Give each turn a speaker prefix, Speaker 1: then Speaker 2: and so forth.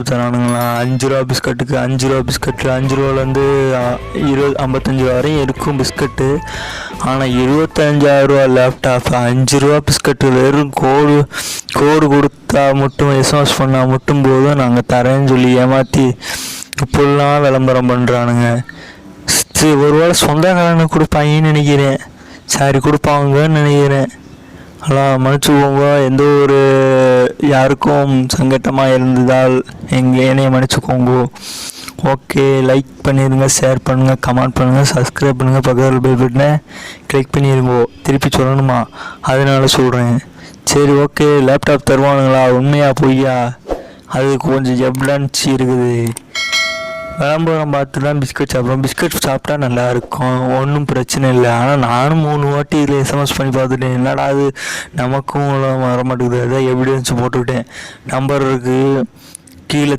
Speaker 1: தரானுங்களா 5 ரூபா பிஸ்கட்டுக்கு 5 ரூபா பிஸ்கட்டு 5 ரூபாலேருந்து 55 ரூபா வரையும் இருக்கும் பிஸ்கட்டு. ஆனால் 25,000 ரூபா லேப்டாப் 5 ரூபா பிஸ்கட்டு வெறும் கோடு கொடுத்தா மட்டும் எஸ்எம்எஸ் பண்ணால் மட்டும் போதும் நாங்கள் தரேன்னு சொல்லி ஏமாற்றி இப்போல்லாம் விளம்பரம் பண்ணுறானுங்க. ஒரு வேளை சொந்தக்காரனுக்கு கொடுப்பாங்கன்னு நினைக்கிறேன், சாரி கொடுப்பாங்கன்னு நினைக்கிறேன். அதெல்லாம் மன்னிச்சுக்கோங்க, எந்த ஒரு யாருக்கும் சங்கட்டமாக இருந்ததால் என்னைய மன்னிச்சுக்கோங்க. ஓகே, லைக் பண்ணிடுங்க, ஷேர் பண்ணுங்கள், கமெண்ட் பண்ணுங்கள், சப்ஸ்கிரைப் பண்ணுங்கள், பக்கத்தில் பெல் பட்டனை கிளிக் பண்ணிடுங்கோ. திருப்பி சொல்லணுமா, அதனால சொல்கிறேன். சரி, ஓகே. லேப்டாப் தருவானுங்களா, உண்மையா பொய்யா, அது கொஞ்சம் எவிடன்ஸ் இருக்குது. விளம்பரம் பார்த்து தான் பிஸ்கட் சாப்பிட்றோம். பிஸ்கட் சாப்பிட்டா நல்லாயிருக்கும், ஒன்றும் பிரச்சனை இல்லை. ஆனால் நானும் 3 வாட்டி இதில் எஸ்எம்எஸ் பண்ணி பார்த்துட்டேன். என்னடா அது நமக்கும் வர மாட்டேங்குது. அதான் எவிடன்ஸ் போட்டுக்கிட்டேன். நம்பருக்கு கீழே